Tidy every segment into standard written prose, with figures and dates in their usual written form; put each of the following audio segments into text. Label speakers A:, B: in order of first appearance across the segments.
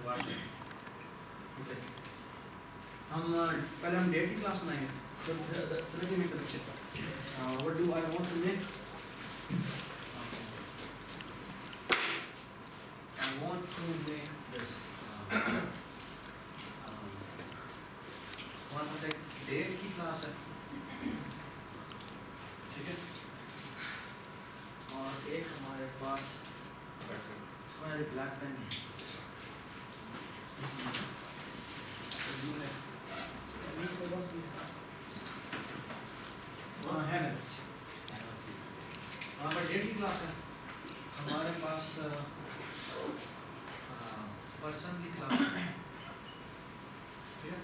A: Okay, हम पहले हम डेट की क्लास बनाएंगे। So let me make a picture. What do I want to make? I want to make this. हमारे पास एक डेट की क्लास है, ठीक है, और एक हमारे पास हमारे ब्लैक पेन है। हमारे पास डेट की क्लास है, हमारे पास पर्सन की क्लास है, ठीक है।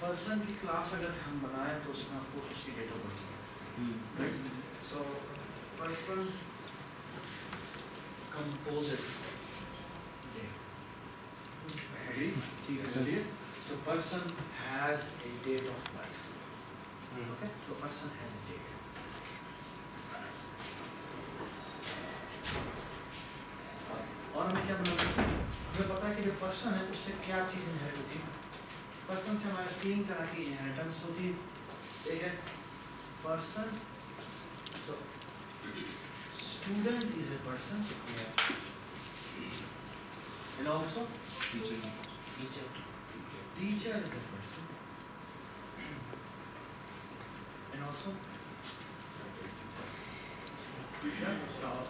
A: पर्सन की क्लास अगर हम बनाए तो उसमें आपको उसकी डेट ऑफ बर्थ है, right. So person composite day, ठीक है, चलिए। So person has a date of birth. Okay, so person has a date. और हमें क्या बनाना है? हमें पता है कि जो पर्सन है उससे क्या चीज़ इनहेरिट होती है। पर्सन से हमारे तीन तरह की इनहेरिटेंस होती है। एक है person, so student is a person, and also teacher is a person, and also staff.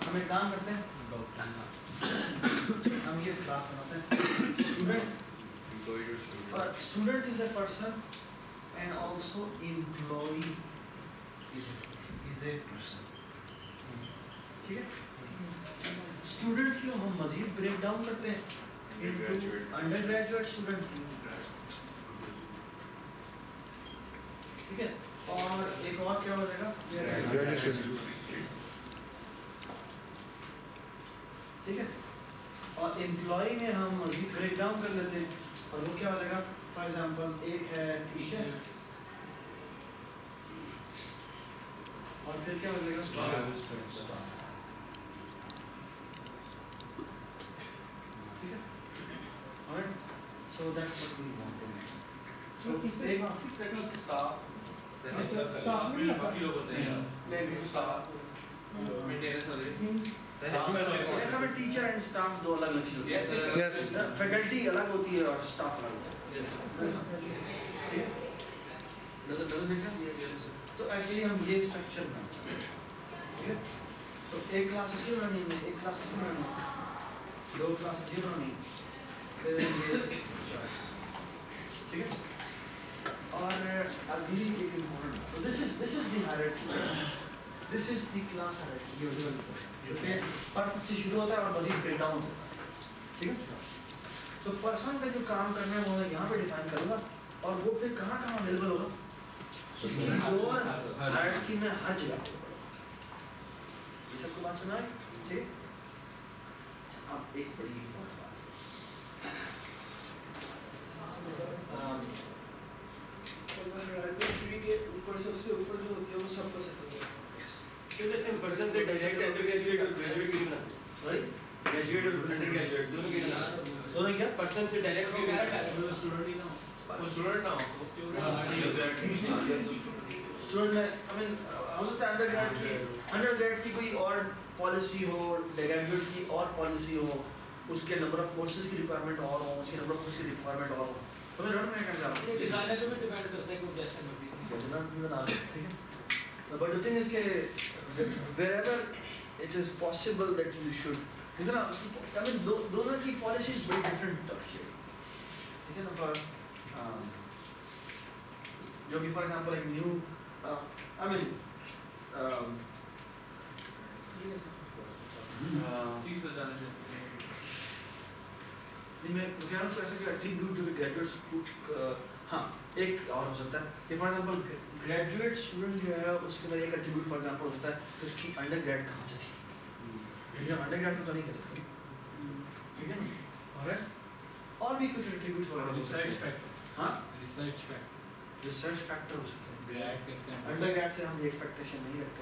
A: हम एक काम करते हैं, हम ये स्टाफ बनाते हैं। Student is a person and also employee is a person, ठीक है। स्टूडेंट को हम मजीद ब्रेक डाउन करते हैं अंडर ग्रेजुएट स्टूडेंट, ठीक है, और एक और क्या हो जाएगा, ठीक है। और एम्प्लॉय में हम मजीद ब्रेक डाउन कर लेते हैं, और वो क्या हो जाएगा, फॉर एग्जांपल एक है टीचर, और फिर क्या हो जाएगा, स्टाफ, ठीक है। Alright, so that's what we want to make. So एक
B: स्टाफ में बाकी लोग होते हैं, स्टाफ मेंटेनेंस वाले,
A: टीचर एंड स्टाफ दो अलग अलग चीज होती है। फैकल्टी अलग होती है और स्टाफ अलग होता है। तो एक्चुअली हम ये स्ट्रक्चर बनाना चाहते हैं, ठीक है। तो एक क्लास इसकी बनानी है, एक क्लास इसकी बनानी है, दो क्लास ये बनानी है, फिर ये, ठीक है। और अभी एक इम्पोर्टेंट, तो this is the hierarchy, this is the class hierarchy, ये वाला पोर्शन ओके, पर्सन से शुरू होता है और मजीद ब्रेक डाउन होता है, ठीक है। सो पर्सन का जो काम करना है वो मैं यहाँ पे डिफाइन करूँगा, और वो फिर कहाँ कहाँ अवेलेबल होगा, इसकी लोअर हायरार्की में हर जगह। ये सबको बात सुना है, ठीक। अब एक बड़ी इम्पोर्टेंट बात,
C: ऊपर सबसे ऊपर जो होती है वो सब प्रोसेस होता है। जैसे हम पर्सन से डायरेक्ट अंडर ग्रेजुएट और ग्रेजुएट की बनाते हैं, सॉरी ग्रेजुएट और अंडर ग्रेजुएट दोनों की दोनों क्या पर्सन से डायरेक्ट स्टूडेंट ही ना हो, वो स्टूडेंट ना हो,
A: स्टूडेंट में आई मीन हो सकता है अंडरग्रेड की कोई और पॉलिसी हो, ग्रेजुएट की और पॉलिसी हो, उसके नंबर ऑफ कोर्सेज की रिक्वायरमेंट और हो, उसके नंबर ऑफ कोर्स की रिक्वायरमेंट और हो, तो मैं जरूर मैं क्या कर रहा हूँ
B: डिजाइनर पे भी डिपेंड करता है कि जैसे मर्जी,
A: ठीक है। But the thing is that wherever it is possible that you should, इतना I mean दोनों की policies very different होती है, ठीक है ना। For जो कि for example like new I mean
B: ठीक तो जाने दे।
A: इनमें क्या होता है ऐसा कि attribute जो ग्रेजुएट्स हाँ एक और हो सकता है कि फॉर एग्जांपल ग्रेजुएट स्टूडेंट जो है उसके अंदर एक एट्रीब्यूट फॉर एग्जांपल हो सकता है कि उसकी अंडरग्रेड कहाँ से थी, लेकिन हम अंडरग्रेड तो नहीं कह सकते, ठीक है ना। और भी कुछ एट्रीब्यूट्स वगैरह
B: रिसर्च फैक्टर,
A: हाँ
B: रिसर्च फैक्टर
A: रिसर्च फैक्टर हो सकता है।
B: ग्रेड करते हैं
A: अंडर ग्रेड से हम ये एक्सपेक्टेशन नहीं रखते,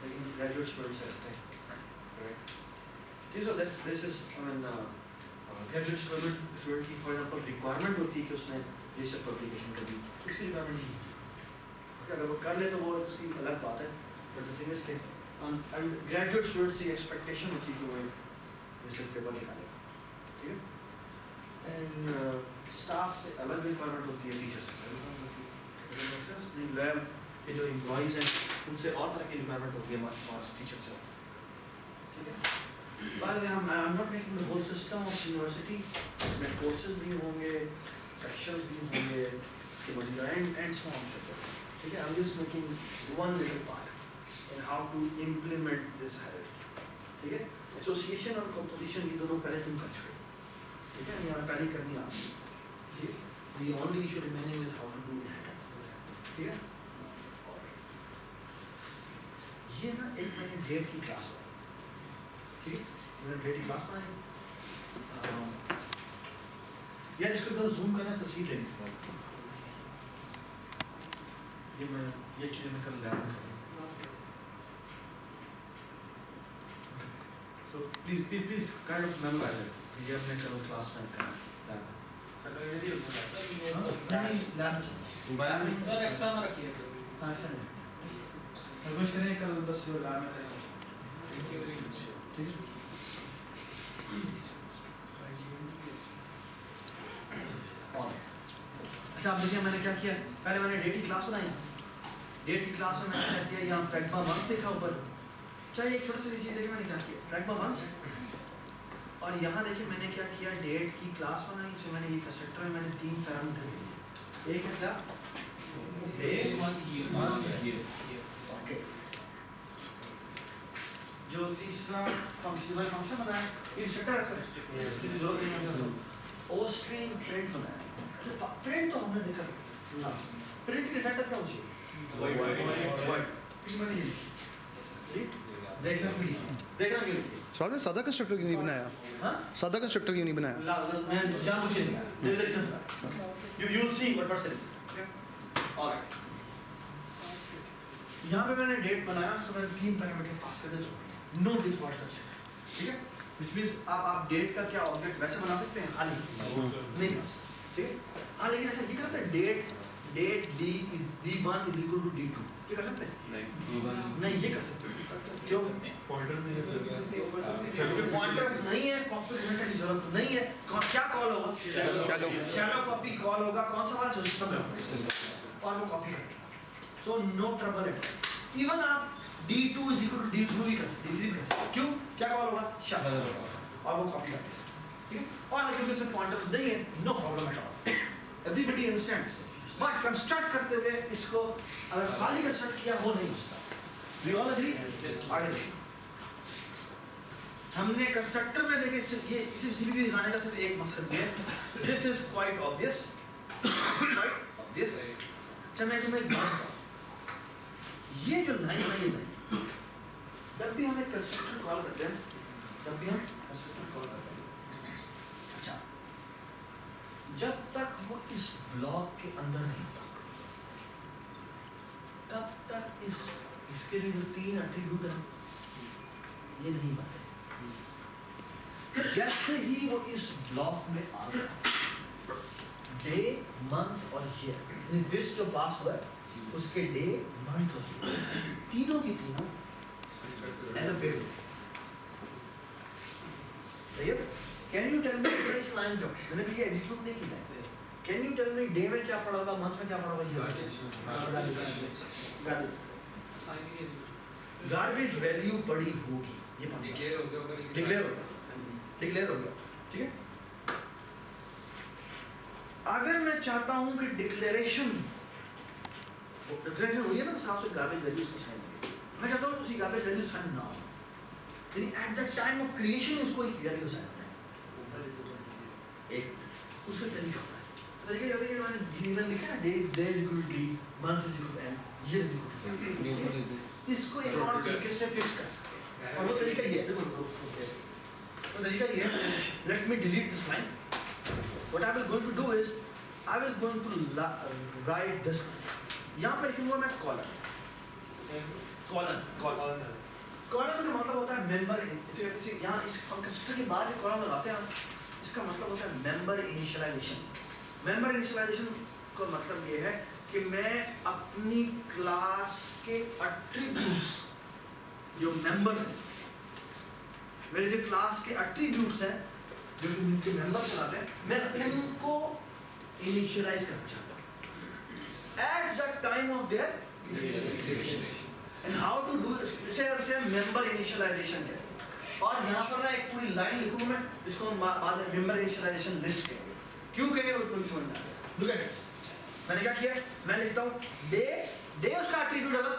A: लेकिन ग्रेजुएट स्टूडेंट से रखते हैं, right? So this is I mean graduate student की फॉर एग्जांपल रिक्वायरमेंट होती है कि उसने रिसर्च पब्लिकेशन कर दी, इसकी रिक्वायरमेंट नहीं होती। अगर वो कर ले तो वो उसकी अलग बात है, बट द थिंग इज कि ग्रेजुएट स्टूडेंट से एक्सपेक्टेशन होती है कि वो एक रिसर्च पेपर निकालेगा, ठीक है? एंड स्टाफ से अलग रिक्वायरमेंट होती है, टीचर्स से अलग रिक्वायरमेंट होती है, लैब के जो एम्प्लॉइज हैं उनसे और तरह की रिक्वायरमेंट होती है और टीचर से, ठीक है? बाद में हम I am not making the whole system of university, इसमें कोर्सेज भी होंगे, सेक्शंस भी होंगे, इसके मजीद and so on so forth, ठीक है? I am just making one little part in how to implement this hierarchy, ठीक है? एसोसिएशन और कंपोजिशन ये दोनों पहले तुम कर चुके, ठीक है? यहाँ पहले करनी आती है, ठीक है? The only issue remaining is how to do that, ठीक है? ये ना एक मैंने डेट की क्लास बनाई, ठीक है? मैंने डेट की क्लास बनाई, यार इसको अगर जूम करना है तस्वीर लेनी थी, ये चीज़ मैं कल लैब में करूँगा, so please kind of memorize it, ये हमने कल क्लास में करा लैब नहीं लैब में
B: सर एक्स्ट्रा में रखिए
A: हाँ ऐसा नहीं कोशिश करें कल बस जो लैब में करें,
B: थैंक यू वेरी मच
A: ठीक है? अच्छा आप देखिए मैंने क्या किया, पहले मैंने डेट की क्लास बनाई, डेट की क्लास में मैंने क्या किया, यहाँ प्रैग्मा वंस लिखा ऊपर, चाहिए एक छोटी सी चीज़ देखिए मैंने क्या किया, प्रैग्मा वंस, और यहाँ देखिए मैंने क्या किया, डेट की क्लास बनाई, इसमें मैंने ये कंस्ट्रक्टर में मैंने 3 पैरामीटर दिए, एक है क्या
B: डेट मंथ ईयर
A: ओके, जो तीसरा फंक्शन बनाया इंस्ट्रक्टर ओ स्ट्रिंग प्रिंट बनाया, प्रिंट तो हमने देखा ना, प्रिंट की डेटा क्या होती है इसमें नहीं लिखी, ठीक? देखना क्यों लिखी
D: सॉरी में सादा कंस्ट्रक्टर क्यों नहीं बनाया?
A: हाँ
D: सादा कंस्ट्रक्टर क्यों नहीं बनाया?
A: मैं जानबूझ के नहीं बनाया, there is a reason for that. You will see what was the reason, okay? Alright. यहाँ पे मैंने डेट बनाया, so मैंने 3 पैरामीटर पास कर दिए, नो डिफॉल्ट कंस्ट्रक्टर, ठीक है? Which means आप डेट का क्या ऑब्जेक्ट वैसे बना सकते हैं खाली नहीं बना सकते, ठीक है? हाँ लेकिन ऐसा ये कर सकते हैं, date D1 is equal to D2, ये कर सकते हैं? नहीं ये कर सकते हैं, क्यों?
E: पॉइंटर नहीं है
A: क्योंकि पॉइंटर नहीं है, कॉपी करने की जरूरत नहीं है, क्या कॉल होगा? शैडो कॉपी कॉल होगा, कौन सा वाला सिस्टम है और वो कॉपी करेगा, so no trouble at all. Even आप D2 is equal to D3 भी कर सकते, D3 भी कर सकते, क्यों? क्या कॉल होगा? शैडो, और वो कॉपी करेगा, ठीक है? और क्योंकि इसमें पॉइंटर्स नहीं है, no problem at all, everybody understands, but construct करते हुए इसको अगर खाली कंस्ट्रक्ट किया वो नहीं हो सकता, वी ऑल एग्री? आगे देखिए, हमने कंस्ट्रक्टर में देखे ये इसे सीपी दिखाने का सिर्फ एक मकसद है, दिस इज क्वाइट ऑब्वियस, अच्छा मैं तुम्हें एक बात बताऊं, ये जो लाइन है ये लाइन, जब भी हम एक कंस्ट्रक्टर कॉल करते हैं, जब भी हम कंस्ट्रक्टर कॉल करते हैं, अच्छा जब तक वो इस ब्लॉक के अंदर नहीं था, तब तक इसके लिए जो 3 एट्रीब्यूट हैं ये नहीं बनते, जैसे ही वो इस ब्लॉक में आ गया, डे मंथ और ईयर, दिस जो पास हुआ उसके डे मंथ और ईयर तीनों की तीनों allocate, can you tell me इस लाइन जो मैंने भी एग्जीक्यूट नहीं किया है, can you tell me day में क्या पड़ा होगा, मंथ में क्या पड़ा होगा, गार्बेज वैल्यू पड़ी होगी, ये
C: डिक्लेयर हो गया होगा,
A: डिक्लेयर हो गया, ठीक है? अगर मैं चाहता हूं कि डिक्लेरेशन हुई है ना, तो साफ से गार्बेज वैल्यूज को साइन होगी, मैं चाहता हूं उसी गार्बेज वैल्यू साइन ना हो, यानी eight the time of creation इसको एक वैल्यू साइन होना है, एक उसका तरीका होता है, तरीका ये होता है कि मैंने गिवन लिखा है ना, day is equal to D, month is equal to M, year is equal to, इसको एक और तरीके से फिक्स कर सकते हैं, और वो तरीका ये है, देखो तो तरीका ये है, let me delete this line, what I will going to do is I will going to write this, यहाँ पे लिखूंगा मैं कॉलम कॉलम कॉलम कॉलम का मतलब होता है मेंबर। यहाँ इस कंस्ट्रक्टर के बाद जो कॉलम लगाते हैं इसका मतलब होता है मेंबर इनिशियलाइजेशन। मेंबर इनिशियलाइजेशन का मतलब ये है कि मैं अपनी क्लास के एट्रीब्यूट्स जो मेंबर हैं, मेरे जो क्लास के एट्रीब्यूट्स हैं जो उनके मेंबर्स चलाते हैं, मैं उनको इनिशियलाइज करना चाहता हूँ at the time of their initialization. And how to do this, इसे मेंबर इनिशियलाइजेशन है। और यहाँ पर ना एक पूरी लाइन लिखूंगा मैं, जिसको हम बाद में मेंबर इनिशियलाइजेशन लिस्ट कहेंगे। क्यों कहेंगे वो समझ में आ रहा है। लुक एट दिस, मैंने क्या किया, मैं लिखता हूँ डे, डे उसका एट्रीब्यूट है ना,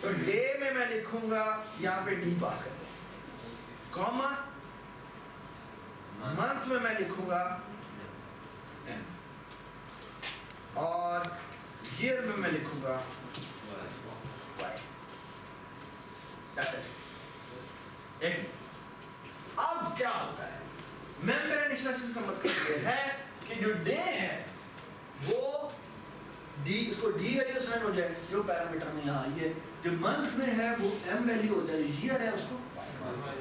A: तो डे में मैं लिखूंगा यहाँ पे डी पास करते हैं, कॉमा मंथ में मैं लिखूंगा M, और ईयर में मैं लिखूंगा Y। That's it। अब क्या होता है, मेंबर इनिशियलाइजेशन का मतलब ये है कि जो डे है वो डी, इसको डी वैल्यू असाइन हो जाए जो पैरामीटर में यहाँ आई है, जो मंथ में है वो एम वैल्यू हो जाए, ईयर है उसको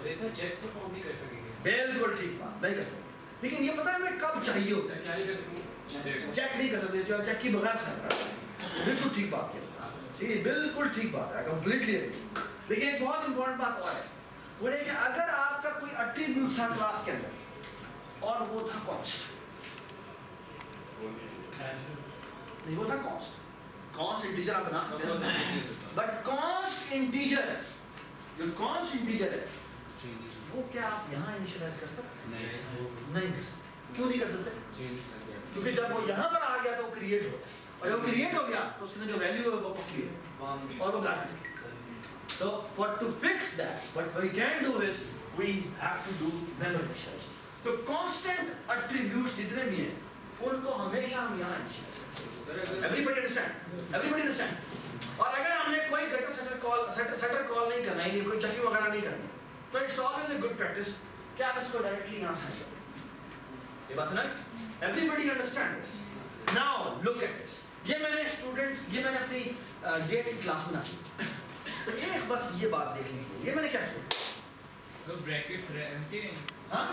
C: जैसे चेक्स तो फॉर्म नहीं कर सकेंगे।
A: बिल्कुल ठीक बात, नहीं कर सकते। लेकिन ये पता है मैं कब चाहिए होता है,
C: क्या नहीं कर सकेंगे,
A: चेक नहीं कर सकते, जो चेक की बगैर साइन। बिल्कुल ठीक बात है, ठीक, बिल्कुल ठीक बात है, कंप्लीटली। लेकिन एक बहुत इंपॉर्टेंट बात और है, वो है कि अगर आपका कोई एट्रीब्यूट था क्लास के अंदर और वो था कॉस्ट, नहीं वो था कॉस्ट, कॉस्ट इंटीजर आप बना सकते हैं, बट कॉस्ट इंटीजर, जो कॉस्ट इंटीजर है वो क्या आप यहाँ इनिशियलाइज कर सकते हैं? नहीं कर सकते। क्यों नहीं कर सकते? क्योंकि जब वो यहाँ पर आ गया तो वो क्रिएट हो गया, और जब क्रिएट हो गया तो उसके जो वैल्यू है वो पक्की है और वो guarantee. So what to fix that, what we can do is we have to do member initialization. तो constant attributes जितने भी हैं उनको हमेशा हम यहाँ initialize करते हैं। Everybody understand? Everybody understand? और अगर हमने कोई getter setter call नहीं करना, यानी कोई checking वगैरह नहीं करनी, तो it's always a good practice कि आप इसको directly यहाँ से करें। ये बात सुना? Everybody understand this? Now look at this. ये मैंने अपनी डेट की क्लास बना दी, तो एक बस ये बात देखने के लिए ये मैंने क्या किया,
B: तो ब्रैकेट्स एम्प्टी नहीं,
A: हाँ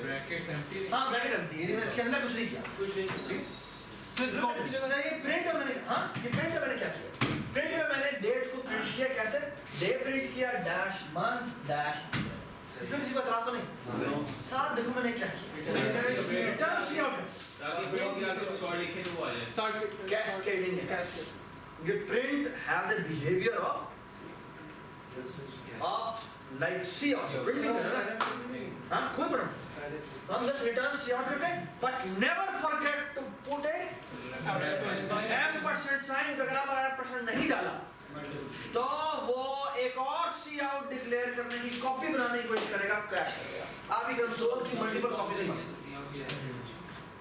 B: ब्रैकेट्स एम्प्टी नहीं,
A: हाँ ब्रैकेट एम्प्टी है, इसके अंदर कुछ नहीं किया, कुछ नहीं। ये प्रिंट में मैंने, हाँ ये प्रिंट में मैंने क्या किया, प्रिंट में मैंने डेट को प्रिंट किया, कैसे, डे प्रिंट किया डैश मंथ डैश, इसमें किसी को एतराज तो नहीं, साथ देखो मैंने क्या किया, रिटर्न सी आउट कैस्केडिंग है, कैस्केड। ये print has a behaviour of like C out, printing है ना, हाँ कोई प्रॉब्लम, तो हम बस रिटर्न सी आउट करते हैं, but never forget to put a %, अगर आप 1% नहीं डाला तो वो एक और सी आउट डिक्लेयर करने की कॉपी बनाने की कोशिश करेगा, क्रैश करेगा। आपकी कंसोल की मल्टीपल कॉपी नहीं बन सकती,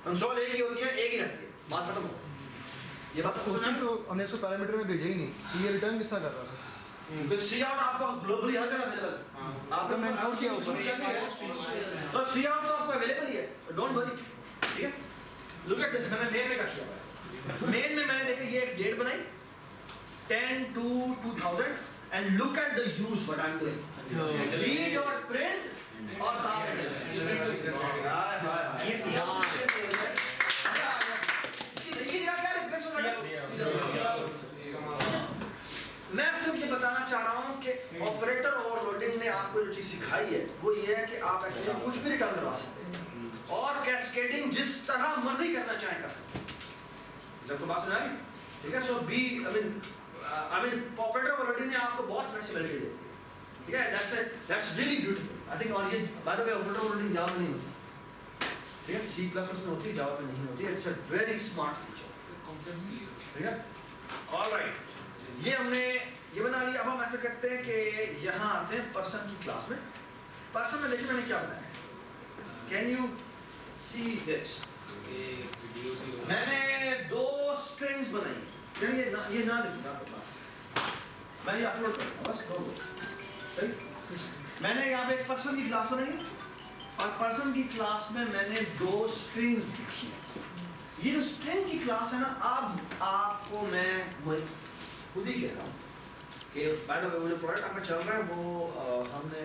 A: कंसोल एक ही होती है, एक ही रहती है, बात खत्म हो गई। ये बात
D: क्वेश्चन तो हमने इसको पैरामीटर में भेजा ही नहीं कि ये रिटर्न किस तरह कर रहा था।
A: सी आउट आपको ग्लोबली हर जगह अवेलेबल, आपने
D: मैंने नोट किया ऊपर,
A: तो सी आउट तो आपको अवेलेबल ही है, डोंट वरी, ठीक है। लुक एट दिस, मैंने मेन में क्या किया है, मेन में मैंने देखा ये एक डेट बनाई 10/2/2000 and look at the use what I am doing, read और प्रिंट और मैं सिर्फ ये बताना चाह रहा हूँ कि ऑपरेटर ओवरलोडिंग ने आपको जो चीज सिखाई है वो ये है कि आप एक्चुअली कुछ भी रिटर्न करवा सकते हैं और कैस्केडिंग जिस तरह मर्जी करना चाहें कर सकते हैं। सबको बात सुना रही, ठीक है। So be I mean operator overloading ने आपको बहुत फ्लेक्सिबिलिटी दे दी है, ठीक है। That's really beautiful I think. और ये by the way operator overloading Java में नहीं होती, ठीक है, C++ में होती है, जावा में नहीं होती है। It's a very smart feature, ठीक है। ऑलराइट, ये हमने ये बना लिया। अब हम ऐसा करते हैं कि यहाँ आते हैं पर्सन की क्लास में। पर्सन में देखिए मैंने क्या बनाया है, कैन यू सी दिस। मैंने 2 स्ट्रिंग्स बनाई है, ये ना लिखूंगा, मैं ये अपलोड करूँगा बस, सही। मैंने यहाँ पे एक पर्सन की क्लास बनाई है और पर्सन की क्लास में मैंने 2 स्ट्रिंग्स लिखी। ये जो स्ट्रिंग की क्लास है ना, अब आपको मैं खुद ही कह रहा हूँ कि बाय द वे वो जो प्रोडक्ट आपका चल रहा है वो हमने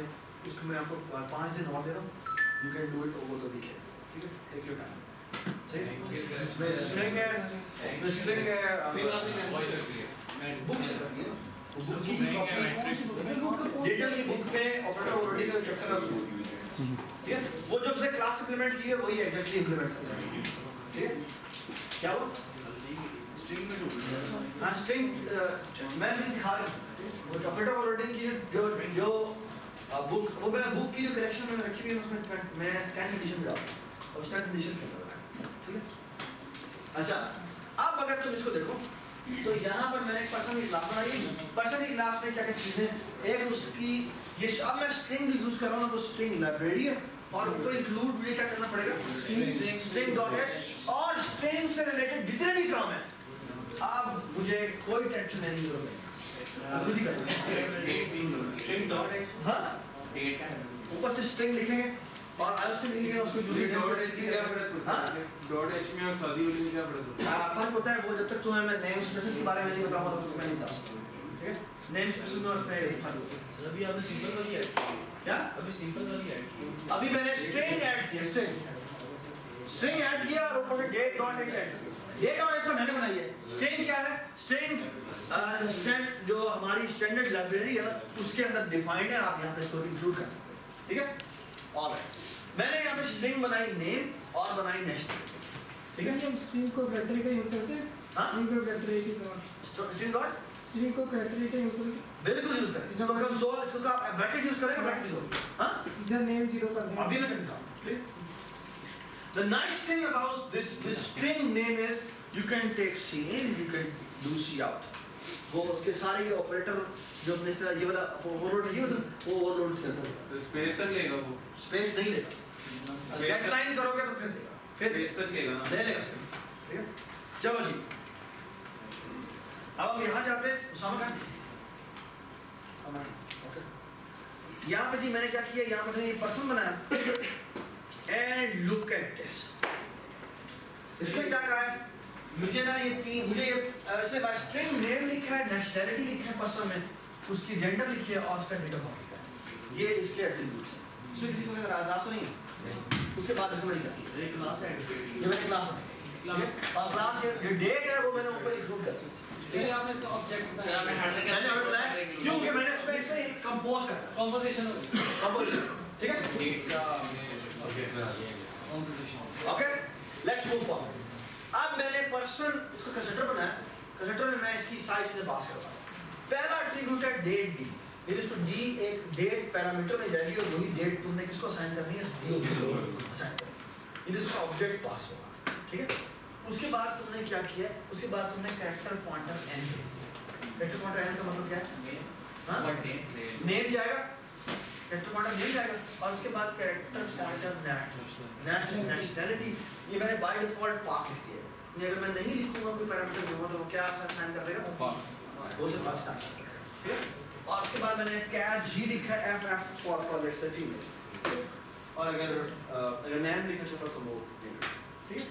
A: उसको मैं आपको 5 दिन और दे रहा हूँ, you can do it over the weekend, ठीक है, टेक योर टाइम। सही स्ट्रिंग है, स्ट्रिंग है बुक से करनी है, बुक की डिटेल की बुक में ऑपरेटर ऑलरेडी का चैप्टर है उसको, ठीक है, वो जो से क्लास इंप्लीमेंट की है वही एग्जैक्टली इंप्लीमेंट कर रही है, ठीक है। क्या हुआ स्ट्रिंग में हाँ स्ट्रिंग मैं भी दिखा रहा हूँ वो ऑपरेटर ऑलरेडी की जो बुक वो मैं बुक की जो कलेक्शन में रखी हुई है उसमें मैं 10th एडिशन में डालूँ और 10th एडिशन कर रहा है, ठीक है। अच्छा अब अगर तुम इसको देखो तो यहाँ पर मैंने एक पर्सन की क्लास बनाई है। पर्सन की क्लास में क्या क्या चीजें, एक उसकी ये अब मैं स्ट्रिंग यूज कर रहा हूँ, वो स्ट्रिंग लाइब्रेरी है और ऊपर इंक्लूड मुझे क्या करना पड़ेगा स्ट्रिंग डॉट एच और स्ट्रिंग से रिलेटेड जितने भी काम है अब मुझे कोई टेंशन नहीं है स्ट्रिंग डॉट एच हाँ ऊपर से स्ट्रिंग लिखेंगे और आइसो लिखेंगे उसको
E: डॉट एच में क्या पड़ता है? डॉट एच में और शादी वाली में क्या पड़ता है?
A: फर्क होता है वो जब तक तुम्हें मैं नेम स्पेसेस के बारे में नहीं बताऊंगा तो तुम्हें नहीं बता सकता, ठीक है। नेम स्पेसेस में उसमें यही फर्क होता है।
B: अभी आपने सिंपल वाली ऐड
A: क्या
B: अभी सिंपल वाली ऐड की
A: अभी मैंने स्ट्रिंग ऐड किया, स्ट्रिंग ऐड किया और ऊपर डेट डॉट एच ऐड किया। डेट डॉट एच तो मैंने बनाई है। स्ट्रिंग क्या है? स्ट्रिंग जो हमारी स्टैंडर्ड लाइब्रेरी है उसके अंदर डिफाइंड है, आप यहाँ पे इसको इंक्लूड कर सकते हैं, ठीक है। ऑलराइट मैंने यहाँ पे स्ट्रिंग बनाई नेम और बनाई नेशनल, ठीक है।
F: हम स्ट्रिंग को कैरेक्टर का यूज करते हैं,
A: हाँ
F: स्ट्रिंग को कैरेक्टर की तरह
A: स्ट्रिंग डॉट
F: स्ट्रिंग को कैरेक्टर का यूज करते हैं।
A: बिल्कुल यूज करें। इसको कंसोल इसको आप ब्रैकेट यूज करेंगे, ब्रैकेट यूज होगा, हाँ
F: इधर नेम 0 कर दें।
A: अभी मैं करता हूँ, ठीक। The nice thing about this string name is you can take C in, you can do C out. वो उसके सारे ऑपरेटर जो अपने से ये वाला ओवरलोड है वो ओवरलोड्स के अंदर
E: तो स्पेस तक लेगा वो?
A: स्पेस नहीं लेगा, गेट लाइन करोगे तो फिर देगा, फिर
E: स्पेस तक लेगा ना?
A: ले लेगा, ठीक है। चलो जी अब हम यहाँ जाते हैं उसामा खान, ओके। यहाँ पे जी मैंने क्या किया, यहाँ पे ये पर्सन बनाया एंड लुक एट दिस। इसमें क्या कहा है मुझे ना ये तीन मुझे ऐसे बाय स्ट्रिंग नेम लिखा है, नेशनैलिटी लिखा है पर्सन में, उसकी जेंडर लिखी है और उसका डेट ऑफ बर्थ लिखा है, ये इसके एट्रीब्यूट्स हैं। इसमें किसी को राज तो नहीं है। उसके बाद देखो मैंने क्या किया,
B: एक क्लास ऐड की
A: ये मैंने क्लास बनाई और क्लास जो डेट है वो मैंने ऊपर इंक्लूड कर दी।
B: फिर आपने इसका ऑब्जेक्ट बताया
A: मैंने और बताया क्योंकि मैंने इसमें इसे कंपोज करना है,
B: कंपोजिशन
A: कंपोजिशन, ठीक है।
B: डेट का ऑब्जेक्ट बना दिया composition.
A: Okay let's move forward. अब मैंने पर्सन इसको कंसीडर बनाया, कंसीडर में मैं इसकी सारी चीजें पास करता हूँ। पहला एट्रीब्यूट है डेट डी, ये इसको डी एक डेट पैरामीटर में जाएगी और वही डेट तुमने किसको असाइन करनी है, डी असाइन करनी है, इसका ऑब्जेक्ट पास होगा, ठीक है। उसके बाद तुमने क्या किया, उसके बाद तुमने कैरेक्टर पॉइंटर एन दे दिया। कैरेक्टर पॉइंटर एन का मतलब क्या है, हाँ नेम जाएगा, कैरेक्टर पॉइंटर नेम जाएगा और उसके बाद कैरेक्टर पॉइंटर नेशनैलिटी ये मैंने बाय डिफॉल्ट पाक लिख दिया है। अगर मैं नहीं लिखूंगा कोई पैरामीटर दूंगा तो वो क्या असाइन कर देगा, वो से पाकिस्तान, ठीक है। और उसके बाद मैंने कैर जी लिखा है F for let's say female, और अगर मैन लिखना चाहता तो वो ठीक है।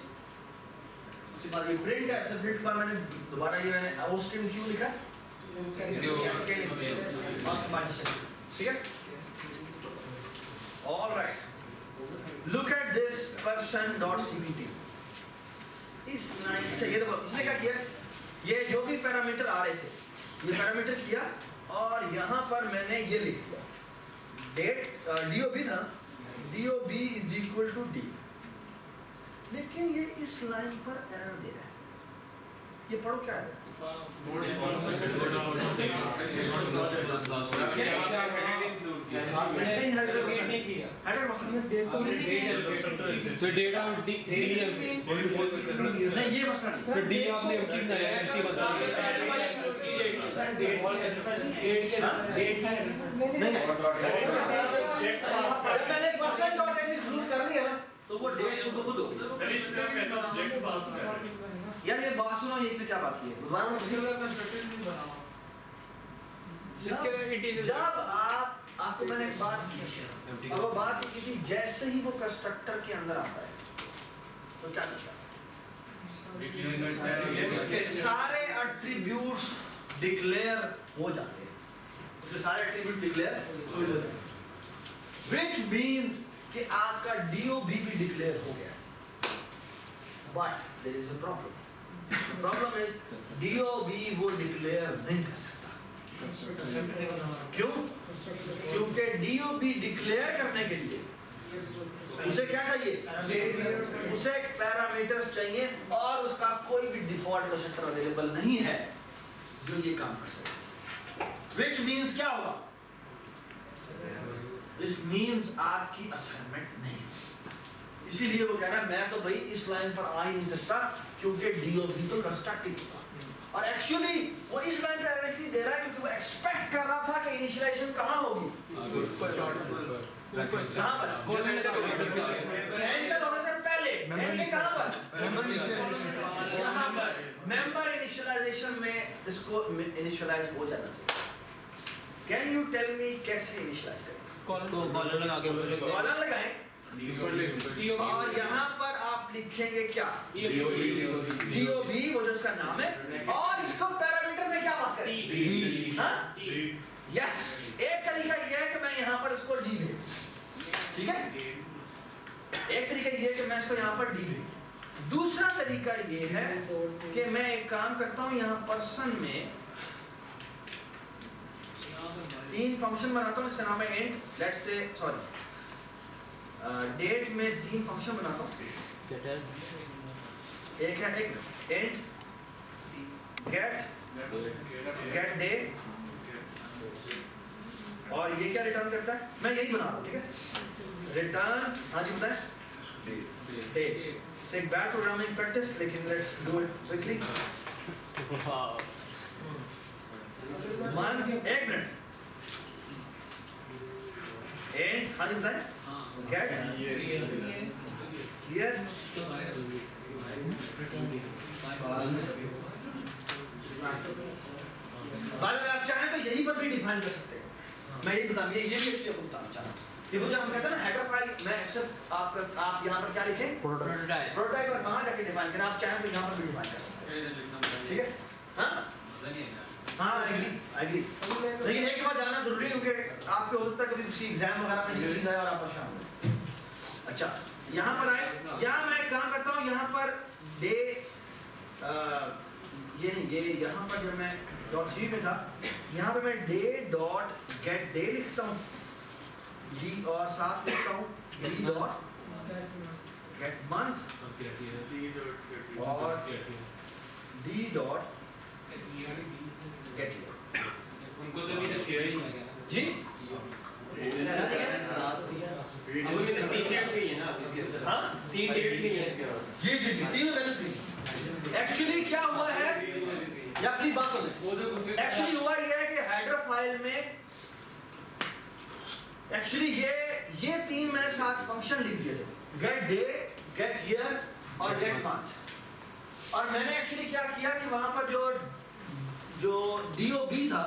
A: उसके बाद ये प्रिंट है, प्रिंट के बाद मैंने दोबारा ये मैंने वो स्ट्रिंग क्यों लिखा, ठीक है। Alright look at this person dot CPT. इस लाइन अच्छा ये देखो इसने क्या किया, ये जो भी पैरामीटर आ रहे थे ये पैरामीटर किया और यहाँ पर मैंने ये लिख दिया डेट डीओबी था, DOB is equal to D, लेकिन ये इस लाइन पर एरर दे रहा है, ये पढ़ो क्या है,
E: So data on D
A: नहीं ये मसला नहीं,
E: So D आपने एम्प्टी बनाया है, एम्प्टी बता दिया।
A: पहले पर्सन डॉट एन इंक्लूड कर लिया ना तो वो डेट खुद खुद होगी यार। ये बात सुनो, ये से क्या बात की है दोबारा
B: कंस्ट्रक्टर नहीं बना
A: जब आप आपको मैंने एक बात की, अब वो बात की थी, जैसे ही वो कंस्ट्रक्टर के अंदर आता है तो क्या करता है, उसके सारे एट्रीब्यूट्स डिक्लेयर हो जाते हैं, उसके सारे एट्रीब्यूट डिक्लेयर हो जाते हैं, which means कि आपका DOB भी डिक्लेयर हो गया, but there is a problem. The problem is DOB वो डिक्लेयर नहीं कर सकता। क्यों? क्योंकि DOB डिक्लेयर करने के लिए उसे क्या चाहिए, उसे पैरामीटर्स चाहिए और उसका कोई भी डिफॉल्ट कंस्ट्रक्टर अवेलेबल नहीं है जो ये काम कर सके। Which means क्या होगा, This means आपकी असाइनमेंट नहीं है। इसीलिए वो कह रहा है मैं तो भाई इस लाइन पर आ ही नहीं सकता क्योंकि DOB तो कंस्ट्रक्टिव था, और एक्चुअली वो इस लाइन पर एवरेज दे रहा है क्योंकि वो एक्सपेक्ट कर रहा था कि इनिशियलाइजेशन कहाँ होगी, कहाँ पर, एंटर होने से पहले, यानी कि कहाँ पर, यहाँ पर मेंबर इनिशियलाइजेशन में इसको इनिशियलाइज हो जाना चाहिए। कैन यू टेल मी कैसे इनिशियलाइज करें?
B: कॉलम लगा के
A: कॉलम लगाएं और यहाँ पर आप लिखेंगे क्या, DOB वो जो उसका नाम है, और इसको पैरामीटर में क्या पास करें, हाँ यस। एक तरीका ये है कि मैं यहाँ पर इसको D भेज, ठीक है, एक तरीका ये है कि मैं इसको यहाँ पर D भेज। दूसरा तरीका ये है कि मैं एक काम करता हूँ, यहाँ पर्सन में 3 फंक्शन बनाता हूँ, इसका नाम है int, let's say sorry date में 3 फंक्शन बनाता हूँ, एक है एक इंट गेट डे, और ये क्या रिटर्न करता है, मैं यही बना रहा हूँ, ठीक है, रिटर्न, हाँ जी बताएं, डे। से एक बैक प्रोग्रामिंग प्रैक्टिस, लेकिन let's do it quickly. Month, एक मिनट, एंड हाँ जी बताएं, गेट ईयर, बाद में आप चाहें तो यही पर भी डिफाइन कर सकते हैं, मैं यही बता, ये भी आपको बताना चाह रहा हूँ। ये वो जो हम कहते हैं ना हेडर फाइल, मैं सिर्फ आप यहाँ पर क्या लिखें, प्रोटोटाइप पर कहाँ जाके डिफाइन करें, आप चाहें तो यहाँ पर भी डिफाइन कर सकते हैं, ठीक है, हाँ हाँ एग्री। लेकिन एक बार जाना जरूरी है क्योंकि आपके हो सकता है कभी किसी एग्जाम वगैरह में सीरीज आए और आप परेशान हो। अच्छा यहाँ पर आए, यहाँ मैं काम करता हूँ, यहाँ पर डे ये नहीं, ये यहाँ पर जब मैं .c में था, यहाँ पे मैं डे डॉट गेट डे लिखता हूँ, डी और साथ लिखता हूँ डी डॉट गेट मंथ और डी डॉट गेट ईयर।
E: उनको तो भी किया ही नहीं
A: जी
C: अब ये 3 डेट्स ही है ना इसके अंदर,
A: हाँ
C: 3 डेट्स ही है इसके अंदर,
A: जी तीनों वैल्यूज भी। एक्चुअली क्या हुआ है, या प्लीज बात सुन, एक्चुअली हुआ ये है कि हेडर फाइल में एक्चुअली ये 3 मैंने साथ फंक्शन लिख दिए थे, गेट डे, गेट ईयर और गेट मंथ, और मैंने एक्चुअली क्या किया कि वहां पर जो DOB था,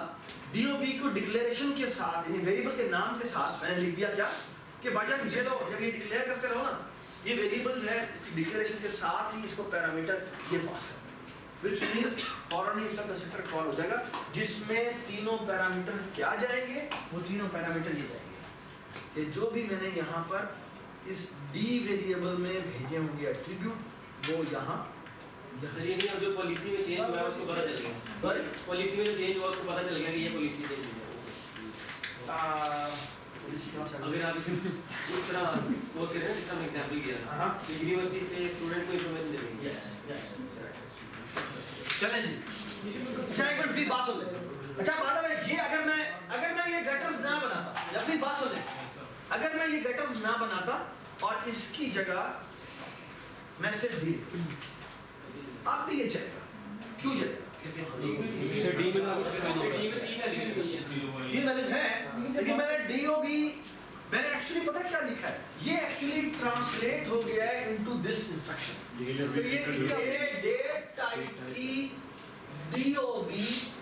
A: DOB को डिक्लेरेशन के साथ, यानी वेरिएबल के नाम के साथ मैंने लिख दिया क्या कि भाईजान ये लो, जब ये डिक्लेयर करते रहो ना, ये वेरिएबल जो है डिक्लेरेशन के साथ ही इसको पैरामीटर ये पास करना है, which means फौरन ही इसका कंस्ट्रक्टर कॉल हो जाएगा जिसमें तीनों पैरामीटर क्या जाएंगे, वो तीनों पैरामीटर ये जाएंगे कि जो भी मैंने यहाँ पर इस D वेरिएबल में भेजे होंगे एट्रीब्यूट, वो यहाँ
C: सर ये नहीं, अब जो पॉलिसी में चेंज हुआ है उसको पता चलेगा,
A: सॉरी
C: पॉलिसी में जो चेंज हुआ उसको पता चलेगा कि ये पॉलिसी चेंज हुई है। अगर आप इसे इस तरह सपोज करें, जिसका हमने एग्जांपल किया था,
A: हाँ
C: यूनिवर्सिटी से स्टूडेंट को इंफॉर्मेशन चलेगी।
A: यस यस चलें जी। अच्छा एक मिनट प्लीज बात सुन ले। अच्छा बात है ये अगर मैं ये गटर्स ना बनाता, या प्लीज बात सुन ले, अगर मैं ये गटर्स ना बनाता और इसकी जगह मैं सिर्फ डी, आप भी ये चलेगा, क्यों चलेगा? तीन वैल्यूज है, लेकिन मैंने DOB मैंने एक्चुअली पता क्या लिखा है, ये एक्चुअली ट्रांसलेट हो गया है इनटू दिस इंस्ट्रक्शन। तो ये इसका डेट टाइप की DOB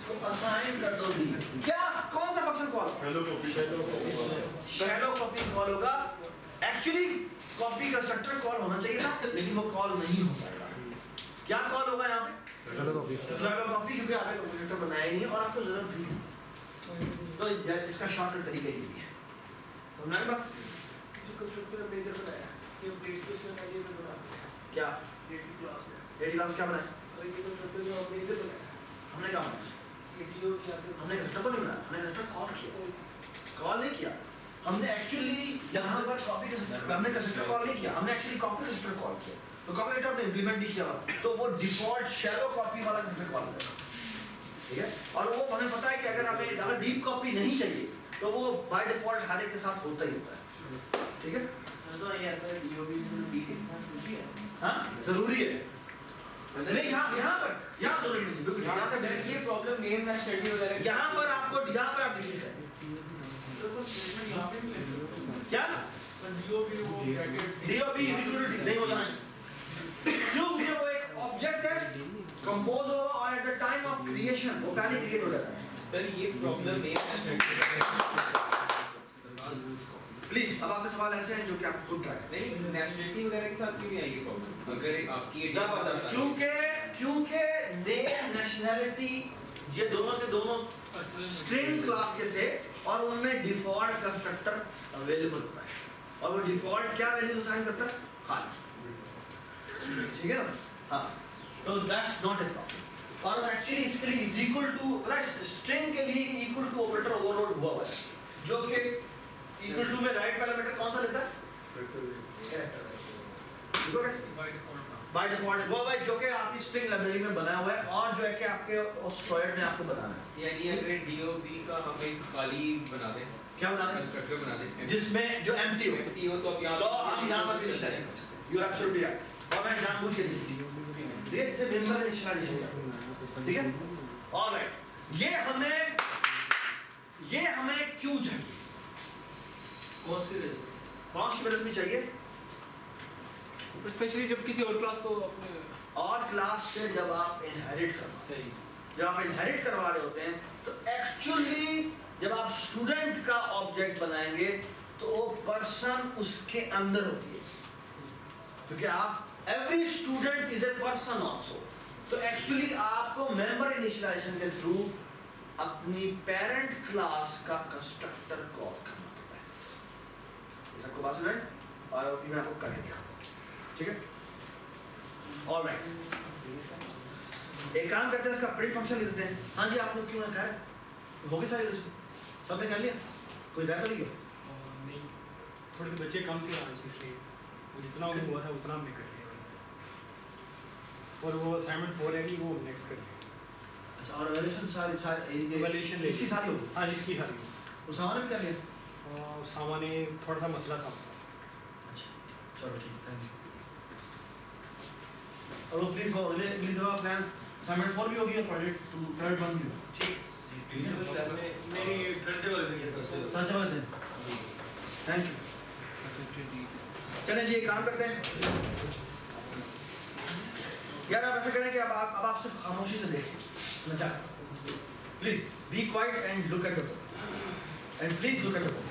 A: को असाइन कर दो दी, क्या कौन सा function call shallow copy call होगा। एक्चुअली कॉपी कंस्ट्रक्टर कॉल होना चाहिए था, लेकिन वो कॉल नहीं हो पाएगा। क्या कॉल होगा यहाँ पे? शैलो कॉपी, क्योंकि आपने कंस्ट्रक्टर बनाया ही नहीं और आपको जरूरत भी नहीं। तो इसका शॉर्टकट तरीका ये है, समझना है बात?
C: जो कंस्ट्रक्टर हमने इधर बनाया ये अपडेट को इसमें आगे में बना
A: क्या
C: डेट क्लास में
A: डेट क्लास क्या बनाया?
C: और ये कंस्ट्रक्टर जो हमने इधर बनाया
A: हमने क्या बनाया?
C: ये डीओ की आगे
A: हमने कंस्ट्रक्टर को नहीं बनाया, हमने कंस्ट्रक्टर कॉल किया। कॉल नहीं किया हमने एक्चुअली यहाँ पर कॉपी कंस्ट्रक्टर, हमने कंस्ट्रक्टर कॉल नहीं किया, हमने एक्चुअली कॉपी कंस्ट्रक्टर कॉल किया। तो कॉपी कंस्ट्रक्टर हमने इंप्लीमेंट नहीं किया, तो वो डिफॉल्ट शैलो कॉपी वाला कंस्ट्रक्टर कॉल है, ठीक है? और वो हमें पता है कि अगर हमें डीप कॉपी नहीं चाहिए तो वो बाय डिफॉल्ट हर एक के साथ होता ही होता है, ठीक है?
C: तो ये आता है डीओबी में डी लिखना जरूरी है।
A: हाँ जरूरी है, नहीं यहाँ यहाँ जरूरी नहीं, बिल्कुल यहाँ से
C: ये प्रॉब्लम नेम ना स्टडी वगैरह
A: यहाँ पर आपको यहाँ पर आप लिख सकते हैं
C: तो बस स्टेटमेंट यहां पे भी लिख दो
A: क्या
C: डीओबी वो bracket
A: DOB is equal to नहीं हो जाना, क्योंकि वो एक ऑब्जेक्ट है, कंपोज होगा और eight the time of creation वो पहले क्रिएट हो जाता है।
C: सर ये प्रॉब्लम नेम ना स्टडी
A: प्लीज अब आपके सवाल ऐसे हैं जो कि आप खुद ट्राई करें।
C: नहीं नेशनलिटी वगैरह के साथ क्यों नहीं आई ये प्रॉब्लम? अगर आपकी
A: जबरदस्त, क्योंकि नेम नेशनैलिटी ये दोनों के दोनों स्ट्रिंग क्लास के थे और उनमें डिफॉल्ट कंस्ट्रक्टर अवेलेबल होता है और वो डिफॉल्ट क्या वैल्यू असाइन करता है? खाली, ठीक है ना? हाँ, तो दैट्स नॉट ए प्रॉब्लम। और एक्चुअली इसके लिए इज इक्वल टू स्ट्रिंग के लिए इक्वल टू ऑपरेटर ओवरलोड हुआ हुआ है, जो कि इक्वल टू में राइट पैरामीटर कौन सा लेता है? कैरेक्टर बाय डिफॉल्ट वो भाई जो कि आपकी स्ट्रिंग लाइब्रेरी में बना हुआ है और जो है कि आपके उस प्रोजेक्ट में आपको बनाना है।
C: यानी अगर डीओबी का हम एक खाली बना दें,
A: क्या बना दें?
C: कंस्ट्रक्टर बना दें
A: जिसमें जो एम्प्टी हो,
C: एम्प्टी हो तो अब यहाँ
A: तो हम यहाँ पर भी इनिशियलाइज कर सकते हैं। यू आर एब्सोल्युटली राइट, और मैं जानबूझ के नहीं, ठीक है? इसे मिनिमल इनिशियलाइजेशन, ठीक है? ऑलराइट, ये हमें क्यों चाहिए?
C: कॉस्ट की
A: वजह से चाहिए,
C: स्पेशली जब किसी और क्लास को अपने
A: और क्लास से जब आप इनहेरिट करवा
C: सही
A: रहे होते हैं तो एक्चुअली जब आप स्टूडेंट का ऑब्जेक्ट बनाएंगे तो वो पर्सन उसके अंदर होती है, क्योंकि आप every student is a person also. तो एक्चुअली आपको मेंबर इनिशियलाइजेशन के थ्रू अपनी पेरेंट क्लास का कंस्ट्रक्टर कॉल करना पड़ता है। ये सबको बात सुनाए और अभी मैं आपको करके दिखाऊंगा, ठीक है? ऑलराइट, एक काम करते हैं, इसका प्रिंट फंक्शन लिख देते हैं। हाँ जी, आप लोग क्यों कर हो गए सारे सबने कर लिया? कोई रह तो नहीं गया?
B: नहीं, थोड़े से बच्चे कम थे आज, इसलिए जितना उन्हें हुआ था उतना हमने कर लिया और वो असाइनमेंट 4 है कि वो नेक्स्ट कर लिया।
A: अच्छा, और वैल्यूएशन सारी
B: वैल्यूएशन
A: इसकी सारी होगी?
B: हाँ, इसकी सारी
A: उस सामान भी कर लिया?
B: सामान्य थोड़ा सा मसला था उसका।
A: अच्छा चलो ठीक है, थैंक यू। अब please go please go plan assignment 4 भी होगी और प्रोजेक्ट 1 भी होगी, ठीक?
E: नहीं थर्सडे वाले दिन
A: थर्सडे वाले दिन, थैंक यू। चलें जी, एक काम करते हैं यार, आप ऐसा करें कि अब आप सिर्फ खामोशी से देखें मैं क्या करता हूं। Please be quiet and look at the book, and please look at the book.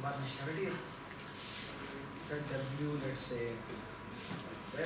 A: बाद नेशनलिटी है, set W let's say 10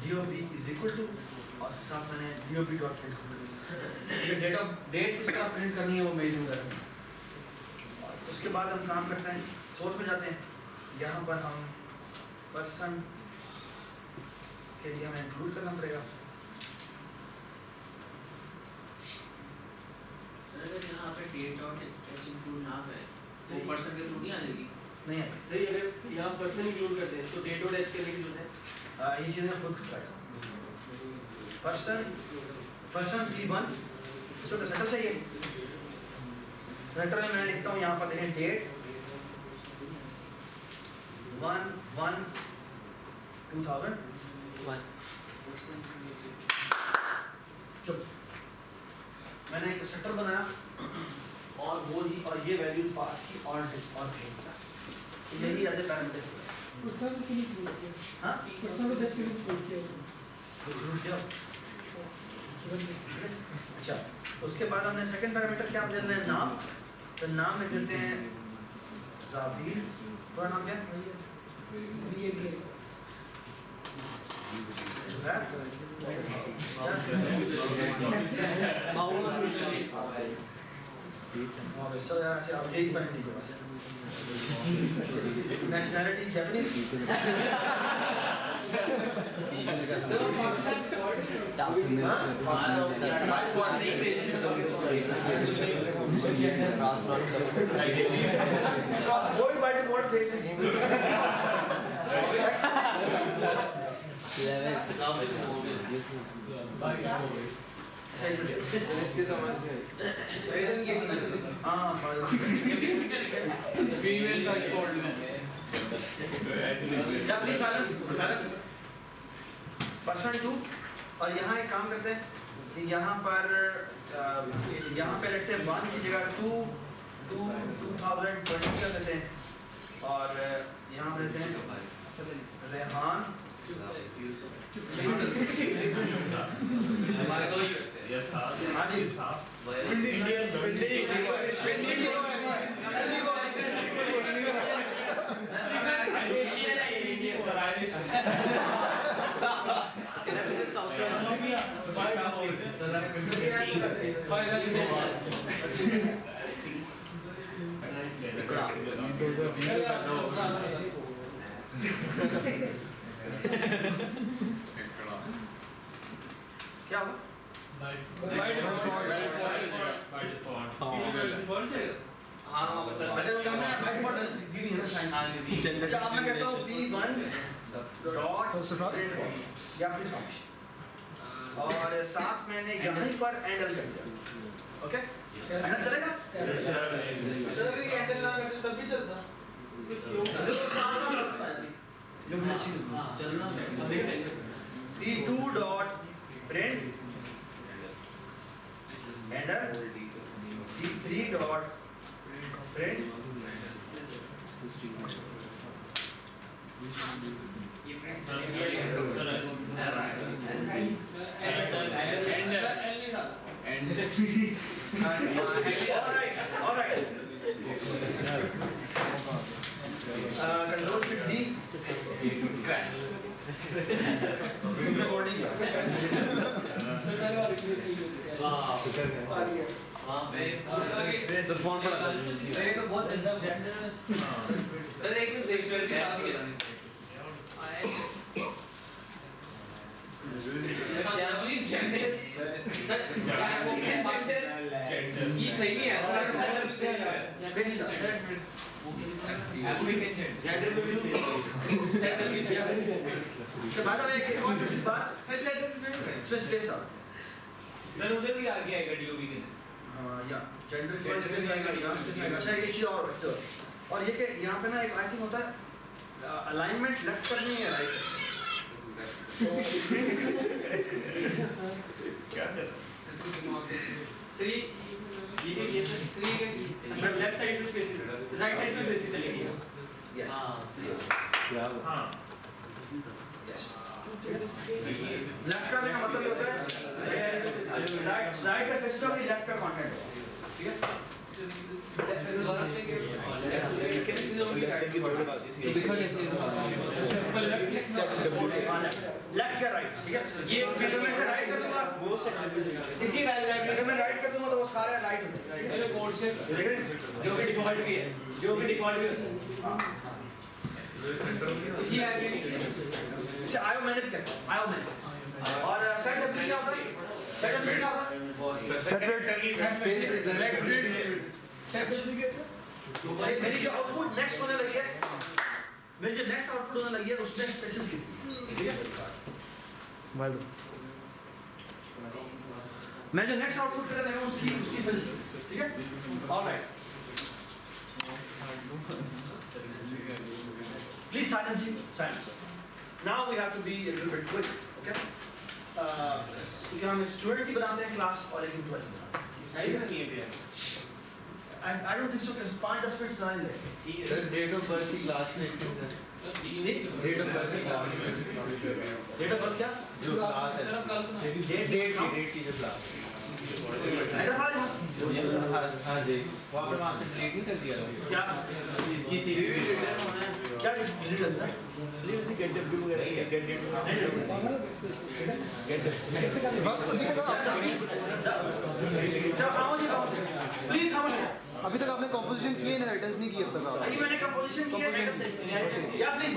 A: DOB is equal to और साथ मैंने DOB डॉट प्रिंट डेट किसका प्रिंट करनी है वो मेरी जिम्मेदारी है। उसके बाद हम काम करते हैं, सोर्स में जाते हैं, यहाँ पर हम पर्सन के लिए हमें इंक्लूड करना पड़ेगा।
C: सर अगर यहाँ पे डेट और एच इंक्लूड ना करें वो पर्सन के थ्रू नहीं आ जाएगी?
A: नहीं आएगी।
C: सही, अगर यहाँ पर्सन इंक्लूड करते हैं तो डेट और एच करने की जरूरत है?
A: ये चीज़ें खुद ट्राई करो। पर्सन P1 इसको तो सेटल चाहिए। सेटल में मैं लिखता हूँ यहाँ पर देखें डेट 1/1/2001। चुप। मैंने एक सेटर बनाया और वो ही और ये वैल्यू पास की और भेज दिया। यही ऐसे पैरामीटर से
F: पर्सन के लिए क्लिक किया,
A: हाँ
F: पर्सन को देख के क्लिक किया।
A: रुक जाओ। अच्छा, उसके बाद हमने सेकंड पैरामीटर क्या दे रहे हैं? नाम। तो नाम में देते हैं जाबीर। पूरा नाम क्या है? चलो यार ऐसे आप एक मिनट के पास नेशनलिटी जापानीज।
E: इसके समझ में
C: फीमेल का डिफॉल्ट में
A: %2 और यहाँ एक काम करते हैं कि यहाँ पर लेट्स से 1 की जगह 2020 कर देते हैं और यहाँ पर रहते हैं रेहान। हाँ जी क्या होगा? अच्छा अब मैं कहता हूँ P1 डॉट या प्लीज खामोश और साथ मैंने यहीं पर एंडल कर दिया। ओके एंडल चलेगा?
E: चलो भी एंडल ना करते तब भी
A: getting? All right. Control shift D. Crash. Recording.
C: Sir phone पड़ा था
A: सर ये तो बहुत जेंडरस
C: सर एक मिनट देख लो प्लीज जेंडर सर ये सही नहीं है सर अफ्रीकन जेंडर में भी सेटल की
A: तो बाद में एक और दूसरी बात
C: सेटल में
A: इसमें स्पेस था
C: सर उधर भी आगे आएगा डीओबी के
A: या जेंडर स्पेस आएगा यहाँ स्पेस आएगा अच्छा एक चीज और ये कि यहाँ पे ना एक आई थिंक होता है अलाइनमेंट लेफ्ट करनी है राइट
E: क्या कर
C: सर ये सर लेफ्ट साइड में स्पेस राइट साइड में स्पेस चलेगी
A: यस
E: हाँ
A: यस लेफ्ट करने का मतलब ये होता है राइट का स्पेस होगी लेफ्ट का कंटेंट होगा ठीक है
E: दिखा कैसे
A: लेफ्ट या राइट ठीक है
C: ये
A: अगर मैं राइट कर दूंगा
E: वो सेट
C: इसकी राइट
A: अगर मैं राइट कर दूंगा तो वो सारे राइट होते हैं
C: सर कोड से
A: ठीक है
C: जो कि डिफॉल्ट भी है जो कि डिफॉल्ट भी होता है इसकी आगे
A: इसे आयो मैंने भी करता हूं आयो मैंने और सेट डब्ल्यू क्या होता है सेट डब्ल्यू क्या होता है मेरी जो आउटपुट नेक्स्ट होने लगी है मेरी जो नेक्स्ट आउटपुट होने लगी है उसमें स्पेसेस कितनी ठीक है मैं जो नेक्स्ट आउटपुट कर रहा हूं उसकी स्पेसेस ठीक है ऑलराइट प्लीज साइलेंस जी silence now we have to be a little bit quick okay क्योंकि हम स्टूडेंट की बनाते हैं क्लास और एक एम्प्लॉय की बनाते हैं
C: सही नहीं है
A: I don't think so. 5-10 minute सुनाई दे
E: सर डेट ऑफ बर्थ की क्लास में डेट ऑफ बर्थ की क्लास
A: डेट ऑफ बर्थ क्या
E: जो क्लास है डेट की जो क्लास हाँ जी वहाँ पर वहाँ से डिलीट नहीं कर दिया
A: क्या
E: इसकी सीवी
A: क्या डिलीट करता है
E: वैसे गेट डब्ल्यू वगैरह ही है गेट डेट
A: प्लीज खामोश
D: अभी तक आपने कंपोजिशन की इनहेरिटेंस नहीं की अब तक आप
A: अभी मैंने कंपोजिशन किया है या प्लीज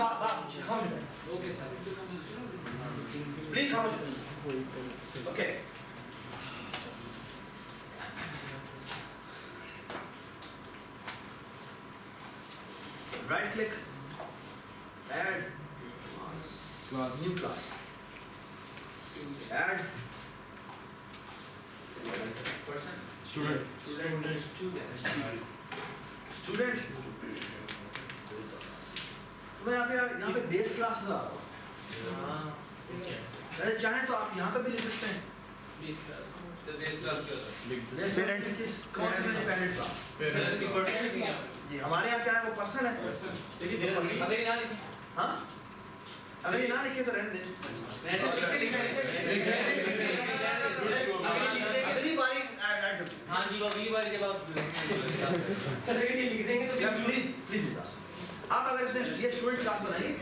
A: खामोश
C: ओके सर
A: प्लीज खामोश okay right click add new class add
E: student
A: मैं यहाँ पे बेस क्लास ला रहा हूँ अरे चाहे तो आप यहाँ पे भी लिख सकते हैं
C: तो बेस क्लास क्या होता है
A: पेरेंट किस कौन सी पेरेंट क्लास
C: पेरेंट्स की पर्सन नहीं है
A: जी हमारे यहाँ क्या है वो पर्सन है
C: लेकिन अगर ये ना लिखे
A: हाँ अगर ये ना लिखे तो रहने दे
C: ऐसे लिख के दिखाइए
A: अगली बारी ऐड कर
C: हाँ जी अगली बार जब आप सर अगर ये लिख देंगे तो
A: प्लीज प्लीज आप अगर इसमें ये स्टूडेंट क्लास बनाइए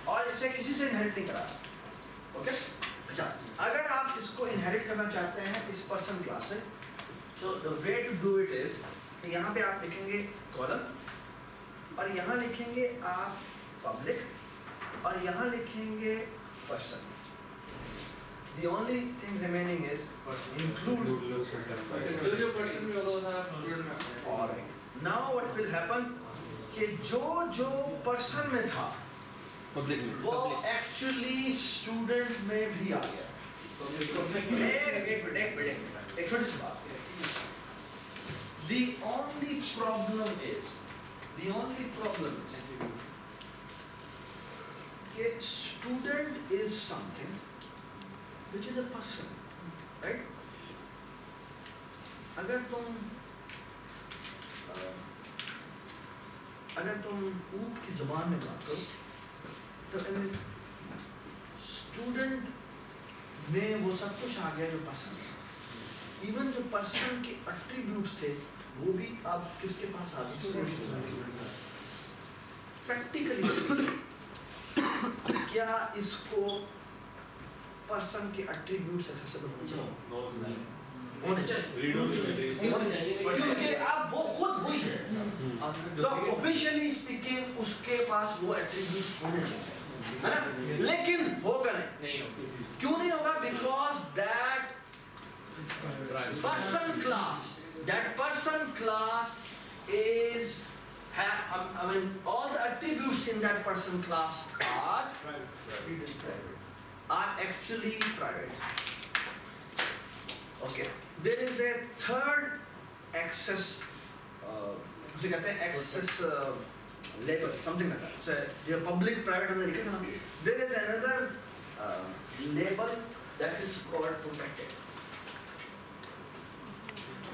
A: और इससे किसी से इनहेरिट नहीं करा ओके अच्छा अगर आप इसको इनहेरिट करना चाहते हैं इस पर्सन क्लास से so the way to do it is यहाँ पे आप लिखेंगे कॉलम और यहाँ लिखेंगे आप पब्लिक और यहाँ लिखेंगे person the only thing remaining is include
C: जो पर्सन में होगा वो स्टूडेंट में
A: alright now what will happen कि जो पर्सन में था
E: पब्लिक
A: वो एक्चुअली स्टूडेंट में भी आ गया एक मिनट एक छोटी सी बात the only problem is कि student is something which is a person right अगर तुम अगर तुम ऊप की ज़बान में बात करो तो स्टूडेंट में वो सब कुछ आ गया जो पसंद है। इवन जो पर्सन के एट्रीब्यूट्स थे वो भी अब किसके पास आ गए? प्रैक्टिकली क्या इसको पर्सन के एट्रीब्यूट्स एक्सेसिबल होने चाहिए? होने चाहिए क्योंकि अब वो खुद हुई है, तो ऑफिशियली स्पीकिंग उसके पास वो एट्रीब्यूट्स होने चाहिए, है ना? लेकिन होगा नहीं। क्यों नहीं होगा? Because that person class is I mean all the attributes in that person class are actually private. Okay. There is a third access उसे कहते हैं access label, something like that. So ये public private हमने लिखा था ना. There is another label that is called protected.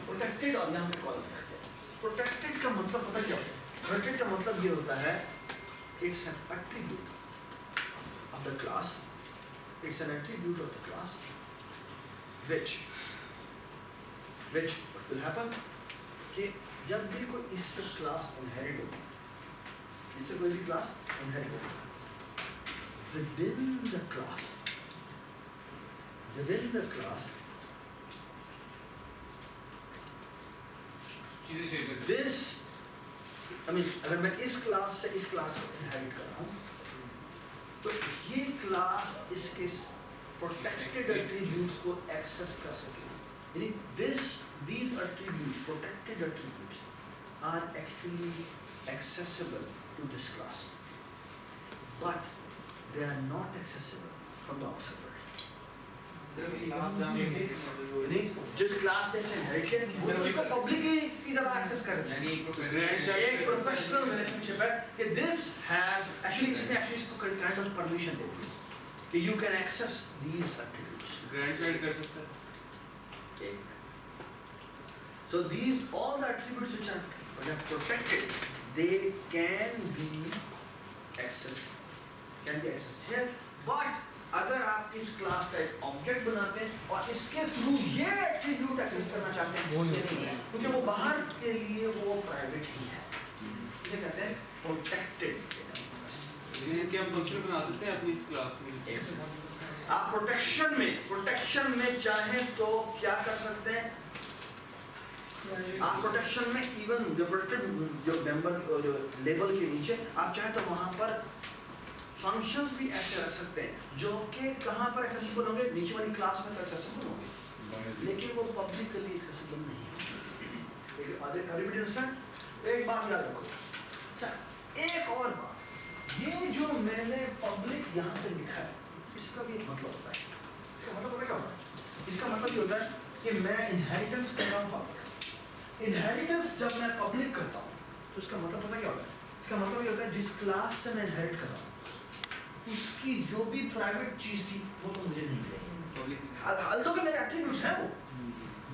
A: Protected और यहाँ पे कॉल करते हैं. Protected का मतलब पता क्या होता है? Protected का मतलब ये होता है it's an attribute of the class. It's an attribute of the class which what will happen कि जब भी कोई इससे क्लास इनहेरिट होगी, इससे कोई भी क्लास इनहेरिट होगी, within the class this I mean अगर मैं इस क्लास से इस क्लास को इनहेरिट कर रहा हूँ तो ये क्लास इसके प्रोटेक्टेड एट्रीब्यूट्स को एक्सेस कर सकेगी। यानी these attributes, protected attributes, are actually accessible to this class, but they are not accessible from the outside world. जिस क्लास ने से इनहेरिटेड वो उसको पब्लिकली की तरह एक्सेस कर सकते हैं। एक प्रोफेशनल रिलेशनशिप है कि this has actually इसको काइंड ऑफ परमिशन देती है कि you can access these attributes.
E: ग्रैंडचाइल्ड कर सकता है।
A: So these all the attributes which are protected, they can be accessed here. But अगर आप इस क्लास का एक ऑब्जेक्ट बनाते हैं और इसके थ्रू ये एट्रीब्यूट एक्सेस करना चाहते हैं वो नहीं है, क्योंकि वो बाहर के लिए वो प्राइवेट ही है, इसे कहते हैं प्रोटेक्टेड।
E: लेकिन इनके हम फंक्शन बना सकते हैं अपनी इस क्लास में।
A: आप प्रोटेक्शन में चाहे तो क्या कर सकते हैं? आप प्रोटेक्शन में इवन जो प्रोटेक्टेड जो मेंबर जो लेबल के नीचे आप चाहे तो वहां पर फंक्शंस भी ऐसे रख सकते हैं जो कि कहां पर एक्सेसिबल होंगे, नीचे वाली क्लास में तो एक्सेसिबल होंगे लेकिन वो पब्लिकली एक्सेसिबल नहीं है। एक बात याद रखो, एक और बात, ये जो मैंने पब्लिक यहाँ पे लिखा है इसका भी एक मतलब होता है। इसका मतलब पता क्या होता है? इसका मतलब ये होता है कि मैं इनहेरिटेंस कर रहा हूँ पब्लिक। इनहेरिटेंस जब मैं पब्लिक करता हूँ तो इसका मतलब पता क्या होता है? इसका मतलब ये होता है जिस क्लास से मैं इनहेरिट कर रहा हूँ उसकी जो भी प्राइवेट चीज थी वो तो मुझे नहीं मिलेगी। हाल तो के मेरे एट्रीब्यूट्स हैं, वो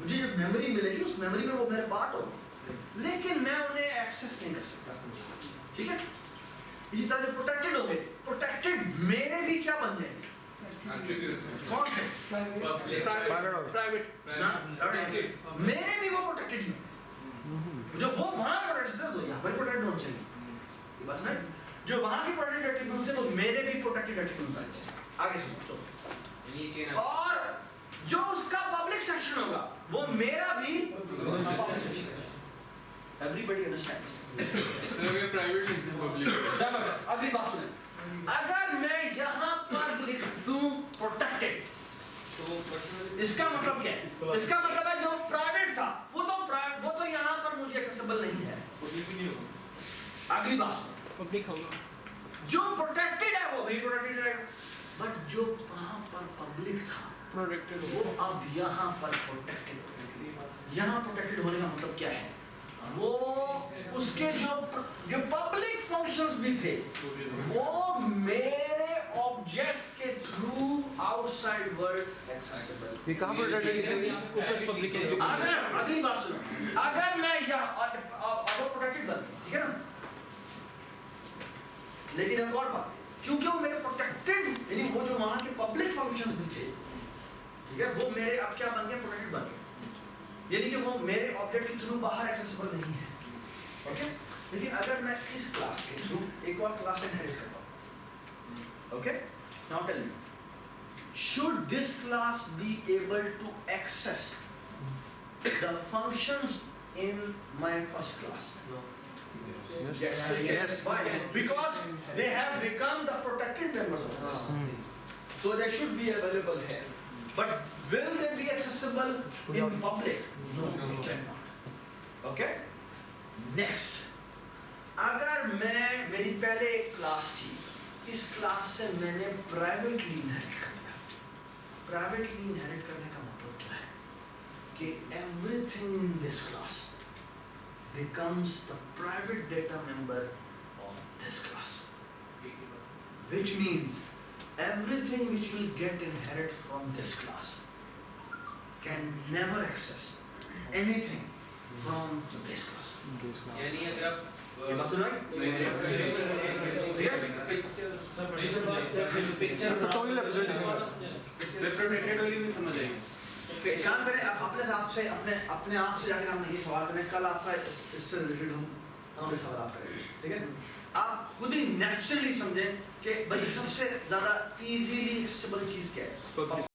A: मुझे जो मेमोरी मिलेगी उस मेमोरी में वो मेरे पार्ट होगी, लेकिन मैं उन्हें एक्सेस नहीं कर सकता। ठीक है? इसी तरह जो प्रोटेक्टेड होंगे, प्रोटेक्टेड मेरे भी क्या बन जाएंगे? कौन से? प्राइवेट। मेरे भी वो प्रोटेक्टेड ही होंगे। जो वो वहां प्रोटेक्टेड थे तो यहाँ पर प्रोटेक्टेड होना चाहिए। बस नहीं, जो वहां की प्रोटेक्टेड एट्रीब्यूट थे वो मेरे भी प्रोटेक्टेड एट्रीब्यूट बन जाएंगे। आगे सोचो। और जो उसका पब्लिक सेक्शन होगा वो मेरा भी पब्लिक सेक्शन है। Everybody understands?
E: Private public.
A: अगली बात सुने, अगर मैं यहाँ पर लिख दूं प्रोटेक्टेड तो इसका मतलब क्या है? इसका मतलब है जो प्राइवेट था वो तो यहाँ पर मुझे एक्सेसिबल नहीं है। अगली बात सुनो,
F: पब्लिक होगा,
A: जो प्रोटेक्टेड है वो भी प्रोटेक्टेड रहेगा, बट जो वहाँ पर पब्लिक था
F: प्रोटेक्टेड
A: वो अब यहाँ पर प्रोटेक्टेड होगा। यहाँ प्रोटेक्टेड होने का मतलब क्या है? वो उसके जो पब्लिक फंक्शंस भी थे वो मेरे ऑब्जेक्ट के थ्रू आउटसाइड वर्ल्ड एक्सेसिबल।
D: ये कहाँ प्रोटेक्टेड
F: पब्लिक है?
A: अगर अगली बात सुनो, अगर मैं यहाँ प्रोटेक्टेड बन, ठीक है ना, लेकिन एक और बात, क्योंकि वो मेरे प्रोटेक्टेड, यानी वो जो वहाँ के पब्लिक फंक्शंस भी थे, ठीक है, वो मेरे अब क्या बन गया, प्रोटेक्टेड बन गया, यानी कि वो मेरे ऑब्जेक्ट के थ्रू बाहर एक्सेसिबल नहीं है, ओके। लेकिन अगर मैं इस क्लास के थ्रू एक और क्लास इनहेरिट करता हूँ, okay, now tell me, should this class be able to access the functions in my first class? Yes. Yes. Why? Because they have become the protected members of this. So they should be available here. But will they be accessible in public? No, they cannot. Okay? Next. अगर मैं, मेरी पहले एक class थी, इस class से मैंने privately inherit कर दिया। प्राइवेटली इनहेरिट करने का मतलब क्या है? कि everything in this class becomes the private data member of this class, which means everything which will get inherited from this class can never access anything from the base class.
C: यानी अगर आप
A: ये बात सुनाई?
D: Pictorial representation.
E: सेपरेटेड वाली भी समझ आएगी।
A: एक काम करें, आप अपने आप से जाकर हमने ये सवाल करें, कल आपका इससे रिलेटेड हम सवाल आप करेंगे, ठीक है? आप खुद ही नेचुरली समझें कि भाई सबसे ज़्यादा इजीली एक्सेसिबल चीज़ क्या है?